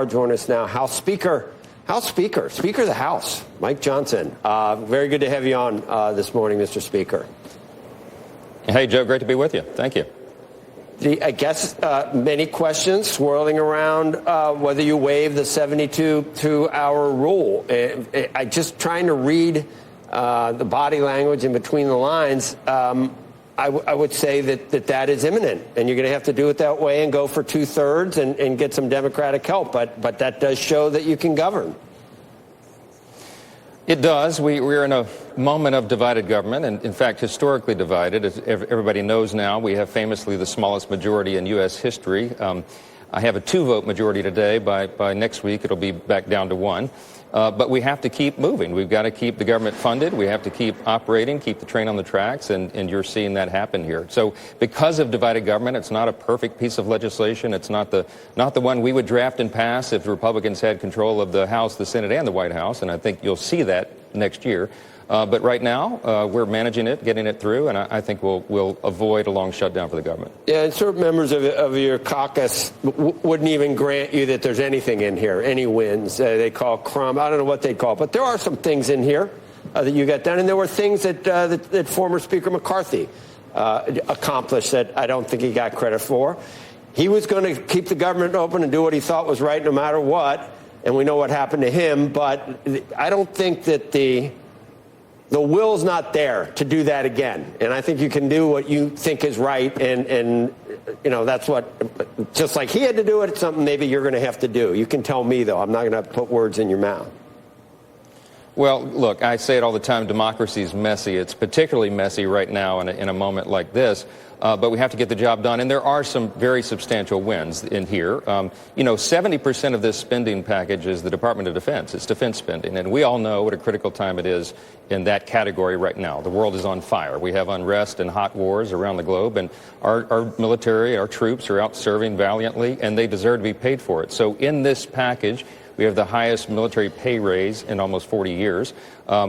Join us now, Speaker of the House, Mike Johnson. Very good to have you on this morning, Mr. Speaker. Hey, Joe, great to be with you. Thank you. I guess many questions swirling around whether you waive the 72-hour rule. I just trying to read the body language in between the lines. I would say that is imminent, and you're going to have to do it that way and go for 2/3 and get some Democratic help. But that does show that you can govern. It does. We're in a moment of divided government, and in fact, historically divided. As everybody knows now, we have famously the smallest majority in U.S. history. I have a 2-vote majority today. By next week, it'll be back down to 1. But we have to keep moving. We've got to keep the government funded. We have to keep operating, keep the train on the tracks, and you're seeing that happen here. So because of divided government, it's not a perfect piece of legislation. It's not the one we would draft and pass if the Republicans had control of the House, the Senate, and the White House, and I think you'll see that next year. But right now, we're managing it, getting it through, and I think we'll avoid a long shutdown for the government. Yeah, and certain members of your caucus wouldn't even grant you that there's anything in here, any wins. They call crumb. I don't know what they call it, but there are some things in here that you got done, and there were things that former Speaker McCarthy accomplished that I don't think he got credit for. He was going to keep the government open and do what he thought was right no matter what, and we know what happened to him, but I don't think that the will's not there to do that again. And I think you can do what you think is right. And you know, that's what, just like he had to do it, it's something maybe you're going to have to do. You can tell me, though. I'm not going to put words in your mouth. Well, look, I say it all the time. Democracy is messy. It's particularly messy right now in a moment like this. But we have to get the job done. And there are some very substantial wins in here. 70% of this spending package is the Department of Defense. It's defense spending. And we all know what a critical time it is in that category right now. The world is on fire. We have unrest and hot wars around the globe. And our military, our troops are out serving valiantly, and they deserve to be paid for it. So in this package, we have the highest military pay raise in almost 40 years.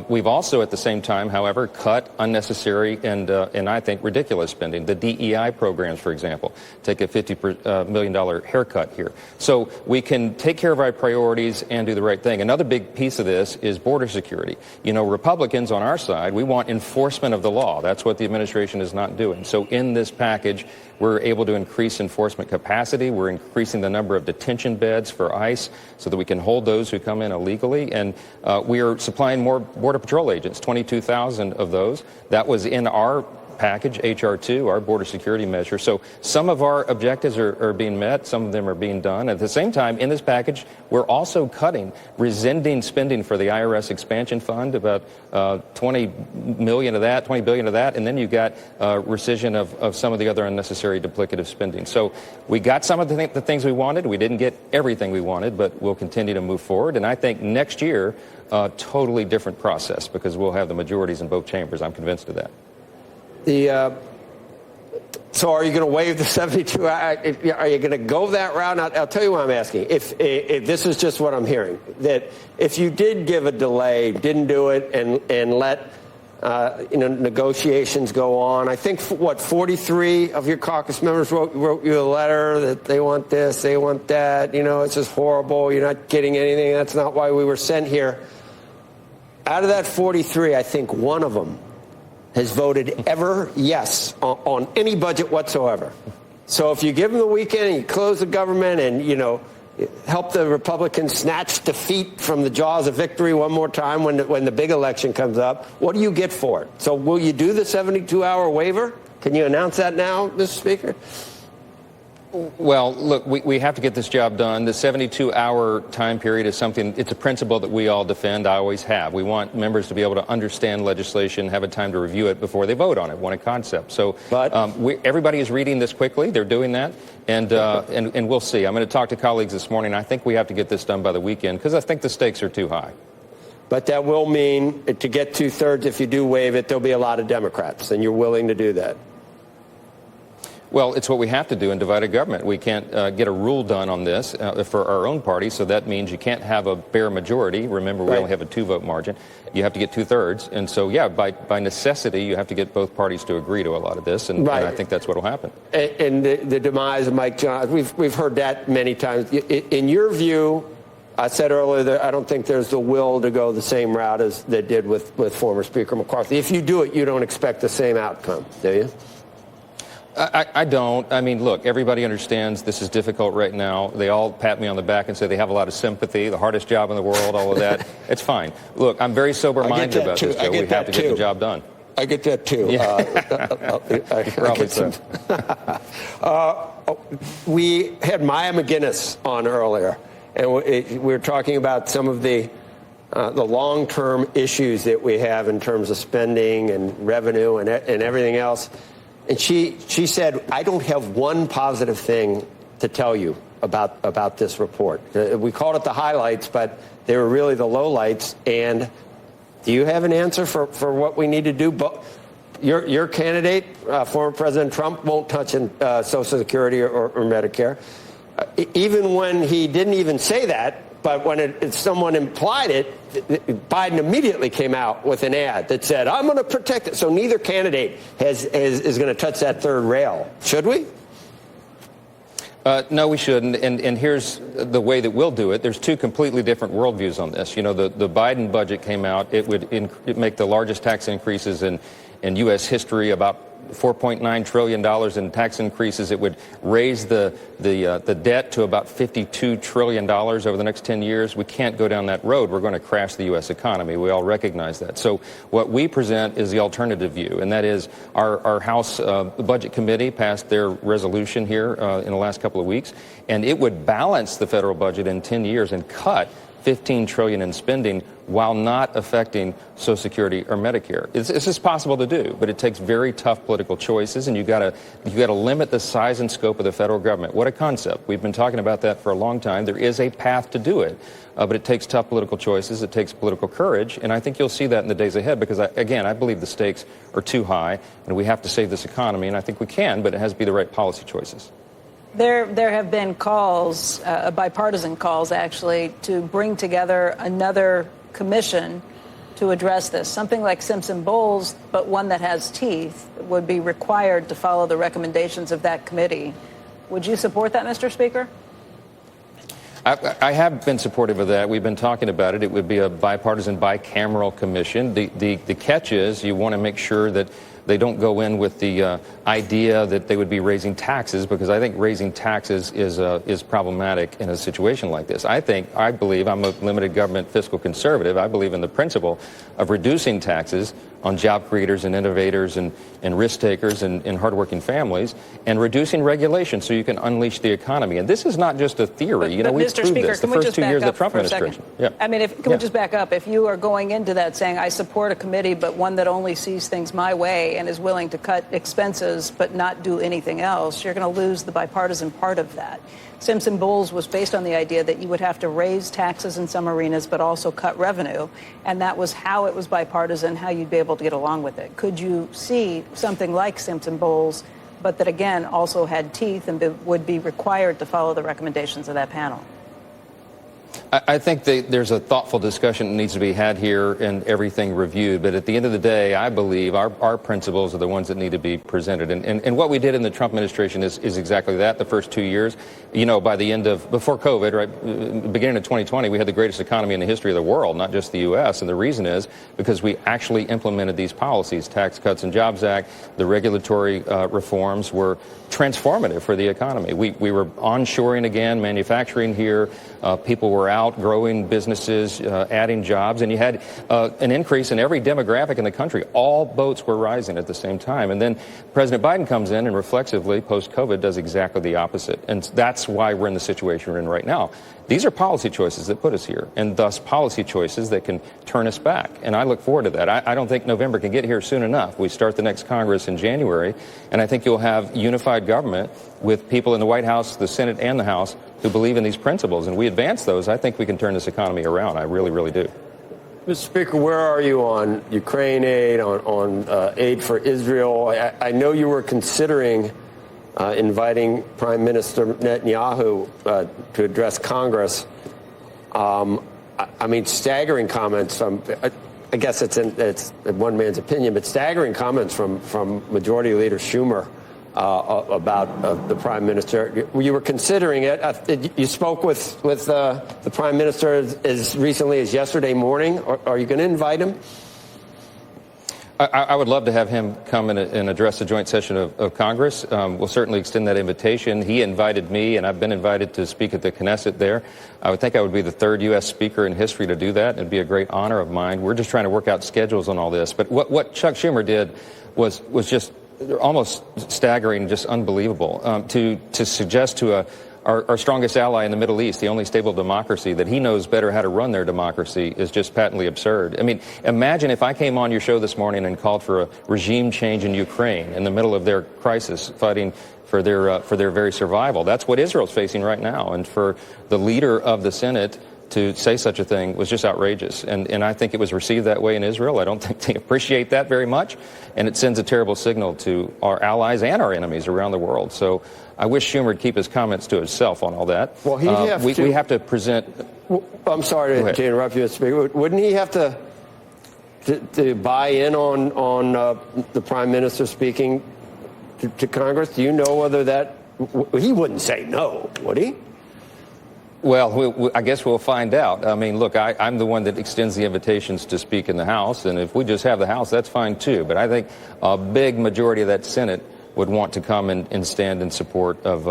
We've also, at the same time, however, cut unnecessary and I think ridiculous spending. The DEI programs, for example, take a $50 million haircut here. So we can take care of our priorities and do the right thing. Another big piece of this is border security. You know, Republicans on our side, we want enforcement of the law. That's what the administration is not doing. So in this package, we're able to increase enforcement capacity. We're increasing the number of detention beds for ICE so that we can hold those who come in illegally. And we are supplying more Border Patrol agents, 22,000 of those. That was in our package, H.R. 2, our border security measure. So some of our objectives are being met. Some of them are being done. At the same time, in this package, we're also rescinding spending for the IRS expansion fund, about $20 billion of that. And then you've got rescission of some of the other unnecessary duplicative spending. So we got some of the things we wanted. We didn't get everything we wanted, but we'll continue to move forward. And I think next year, a totally different process because we'll have the majorities in both chambers. I'm convinced of that. So are you going to waive the 72 hour? Are you going to go that route? I'll tell you what I'm asking. If this is just what I'm hearing, that if you did give a delay, didn't do it, and let negotiations go on, I think 43 of your caucus members wrote you a letter that they want this, they want that. You know, it's just horrible. You're not getting anything. That's not why we were sent here. Out of that 43, I think one of them has voted ever yes on any budget whatsoever. So if you give them the weekend and you close the government and, help the Republicans snatch defeat from the jaws of victory one more time when the big election comes up, what do you get for it? So will you do the 72-hour waiver? Can you announce that now, Mr. Speaker? Well, look, we have to get this job done. The 72-hour time period is it's a principle that we all defend. I always have. We want members to be able to understand legislation, have a time to review it before they vote on it, want a concept. So everybody is reading this quickly. They're doing that. And we'll see. I'm going to talk to colleagues this morning. I think we have to get this done by the weekend because I think the stakes are too high. But that will mean to get 2/3, if you do waive it, there'll be a lot of Democrats, and you're willing to do that. Well, it's what we have to do in divided government. We can't get a rule done on this for our own party, so that means you can't have a bare majority. Remember, we only have a 2-vote margin. You have to get 2/3. And so, yeah, by necessity, you have to get both parties to agree to a lot of this, and I think that's what will happen. And the demise of Mike Johnson, we've heard that many times. In your view, I said earlier that I don't think there's the will to go the same route as they did with former Speaker McCarthy. If you do it, you don't expect the same outcome, do you? I don't. I mean, look, everybody understands this is difficult right now. They all pat me on the back and say they have a lot of sympathy, the hardest job in the world, all of that. It's fine. Look, I'm very sober-minded about this, Joe. We have to get the job done. I get that, too. Yeah. Probably so. We had Maya McGinnis on earlier, and we were talking about some of the long-term issues that we have in terms of spending and revenue and everything else. And she said, I don't have one positive thing to tell you about this report. We called it the highlights, but they were really the lowlights. And do you have an answer for what we need to do? But your candidate, former President Trump, won't touch Social Security or Medicare. Even when he didn't even say that, but when someone implied it, Biden immediately came out with an ad that said, I'm going to protect it. So neither candidate is going to touch that third rail. Should we? No, we shouldn't. And here's the way that we'll do it. There's two completely different worldviews on this. You know, the Biden budget came out. It would make the largest tax increases in U.S. history, about $4.9 trillion in tax increases. It would raise the debt to about $52 trillion over the next 10 years. We can't go down that road. We're going to crash the U.S. economy. We all recognize that. So what we present is the alternative view, and that is our House Budget Committee passed their resolution here in the last couple of weeks, and it would balance the federal budget in 10 years and cut $15 trillion in spending while not affecting Social Security or Medicare. This is possible to do, but it takes very tough political choices, and you got to limit the size and scope of the federal government. What a concept! We've been talking about that for a long time. There is a path to do it, but it takes tough political choices. It takes political courage, and I think you'll see that in the days ahead. Because I believe the stakes are too high, and we have to save this economy, and I think we can, but it has to be the right policy choices. There have been calls, bipartisan calls, actually, to bring together another commission to address this. Something like Simpson-Bowles, but one that has teeth, would be required to follow the recommendations of that committee. Would you support that, Mr. Speaker? I have been supportive of that. We've been talking about it. It would be a bipartisan, bicameral commission. The catch is you want to make sure that they don't go in with the idea that they would be raising taxes, because I think raising taxes is problematic in a situation like this. I believe, I'm a limited government fiscal conservative. I believe in the principle of reducing taxes on job creators and innovators and risk takers and hardworking families, and reducing regulation so you can unleash the economy. And this is not just a theory. But we've proved Speaker, this the first 2 years of the Trump administration. Yeah. I mean, can we just back up? If you are going into that saying, I support a committee, but one that only sees things my way and is willing to cut expenses but not do anything else, you're going to lose the bipartisan part of that. Simpson-Bowles was based on the idea that you would have to raise taxes in some arenas but also cut revenue, and that was how it was bipartisan, how you'd be able to get along with it. Could you see something like Simpson-Bowles, but that, again, also had teeth and would be required to follow the recommendations of that panel? I think there's a thoughtful discussion that needs to be had here and everything reviewed. But at the end of the day, I believe our principles are the ones that need to be presented. And what we did in the Trump administration is exactly that. The first 2 years, by the end before COVID, right, beginning of 2020, we had the greatest economy in the history of the world, not just the U.S. And the reason is because we actually implemented these policies. Tax Cuts and Jobs Act, the regulatory reforms were transformative for the economy. We were onshoring again, manufacturing here. People were out growing businesses, adding jobs, and you had an increase in every demographic in the country. All boats were rising at the same time. And then President Biden comes in and reflexively, post-COVID, does exactly the opposite. And that's why we're in the situation we're in right now. These are policy choices that put us here, and thus policy choices that can turn us back. And I look forward to that. I don't think November can get here soon enough. We start the next Congress in January, and I think you'll have unified government with people in the White House, the Senate, and the House who believe in these principles. And we advance those. I think we can turn this economy around. I really, really do. Mr. Speaker, where are you on Ukraine aid, on aid for Israel? I know you were considering inviting Prime Minister Netanyahu to address Congress. I mean, staggering comments from, I guess it's one man's opinion, but staggering comments from Majority Leader Schumer about the Prime Minister. You were considering it. You spoke with the Prime Minister as recently as yesterday morning. Are you going to invite him? I would love to have him come and address the joint session of Congress. We'll certainly extend that invitation. He invited me, and I've been invited to speak at the Knesset there. I would think I would be the third U.S. speaker in history to do that. It'd be a great honor of mine. We're just trying to work out schedules on all this. But what Chuck Schumer did was just almost staggering, just unbelievable. To suggest to our strongest ally in the Middle East, the only stable democracy, that he knows better how to run their democracy is just patently absurd. I mean, imagine if I came on your show this morning and called for a regime change in Ukraine in the middle of their crisis, fighting for their very survival. That's what Israel's facing right now. And for the leader of the Senate to say such a thing was just outrageous. And I think it was received that way in Israel. I don't think they appreciate that very much. And it sends a terrible signal to our allies and our enemies around the world. So I wish Schumer would keep his comments to himself on all that. Well, we have to present. I'm sorry to interrupt you, Mr. Speaker. Wouldn't he have to buy in on the Prime Minister speaking to Congress? Do you know whether that he wouldn't say no, would he? Well, I guess we'll find out. I mean, look, I'm the one that extends the invitations to speak in the House, and if we just have the House, that's fine too. But I think a big majority of that Senate would want to come and stand in support of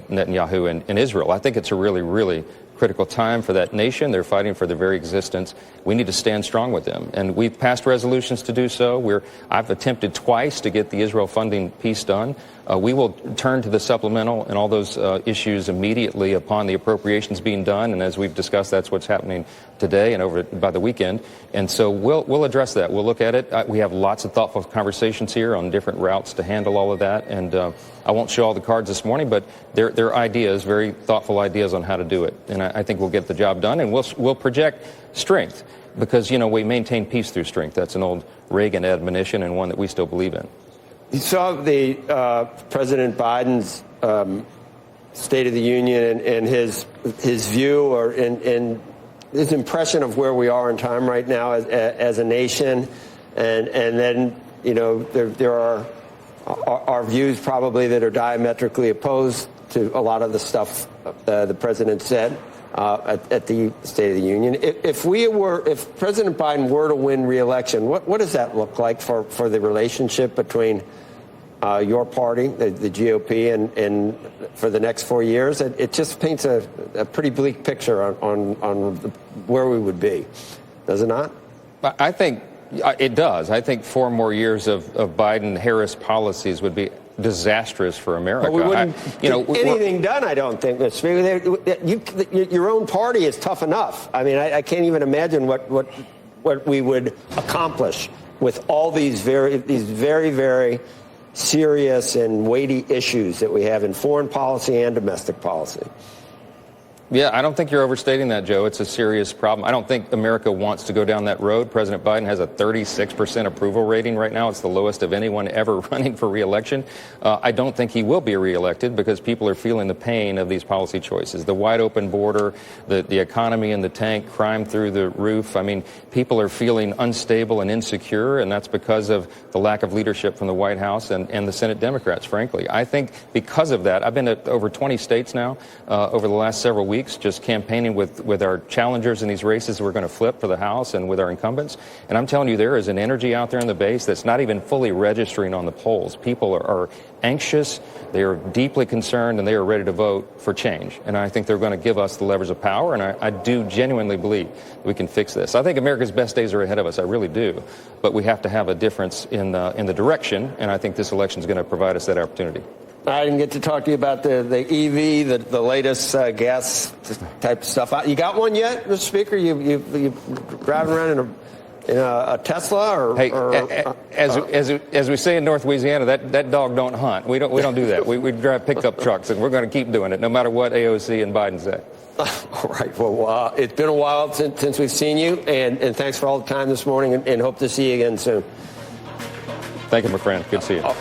Netanyahu and Israel. I think it's a really, really critical time for that nation. They're fighting for their very existence. We need to stand strong with them. And we've passed resolutions to do so. I've attempted twice to get the Israel funding piece done. We will turn to the supplemental and all those issues immediately upon the appropriations being done. And as we've discussed, that's what's happening today and over by the weekend. And so we'll address that. We'll look at it. We have lots of thoughtful conversations here on different routes to handle all of that. And I won't show all the cards this morning, but they're ideas, very thoughtful ideas on how to do it. And I think we'll get the job done, and we'll project strength because, we maintain peace through strength. That's an old Reagan admonition and one that we still believe in. You saw the President Biden's State of the Union and his view or in his impression of where we are in time right now as a nation, and then there are our views probably that are diametrically opposed to a lot of the stuff the president said at the State of the Union. If President Biden were to win re-election, what does that look like for the relationship between your party, the GOP, and for the next 4 years? It just paints a pretty bleak picture on where we would be, does it not? I think it does. I think 4 more years of Biden-Harris policies would be disastrous for America. Well, we wouldn't get anything done, I don't think, Mr. Speaker. Your own party is tough enough. I mean, I can't even imagine what we would accomplish with all these very, very serious and weighty issues that we have in foreign policy and domestic policy. Yeah, I don't think you're overstating that, Joe. It's a serious problem. I don't think America wants to go down that road. President Biden has a 36% approval rating right now. It's the lowest of anyone ever running for re-election. I don't think he will be reelected because people are feeling the pain of these policy choices. The wide open border, the economy in the tank, crime through the roof. I mean, people are feeling unstable and insecure, and that's because of the lack of leadership from the White House and the Senate Democrats, frankly. I think because of that, I've been to over 20 states now over the last several weeks, just campaigning with our challengers in these races we're going to flip for the House and with our incumbents. And I'm telling you, there is an energy out there in the base that's not even fully registering on the polls. People are anxious, they are deeply concerned, and they are ready to vote for change. And I think they're going to give us the levers of power, and I do genuinely believe we can fix this. I think America's best days are ahead of us. I really do. But we have to have a difference in the direction, and I think this election is going to provide us that opportunity. I didn't get to talk to you about the EV, the latest gas type stuff. You got one yet, Mr. Speaker? You driving around in a Tesla as we say in North Louisiana, that dog don't hunt. We don't do that. We drive pickup trucks, and we're going to keep doing it, no matter what AOC and Biden say. All right. Well, it's been a while since we've seen you, and thanks for all the time this morning, and hope to see you again soon. Thank you, my friend. Good to see you.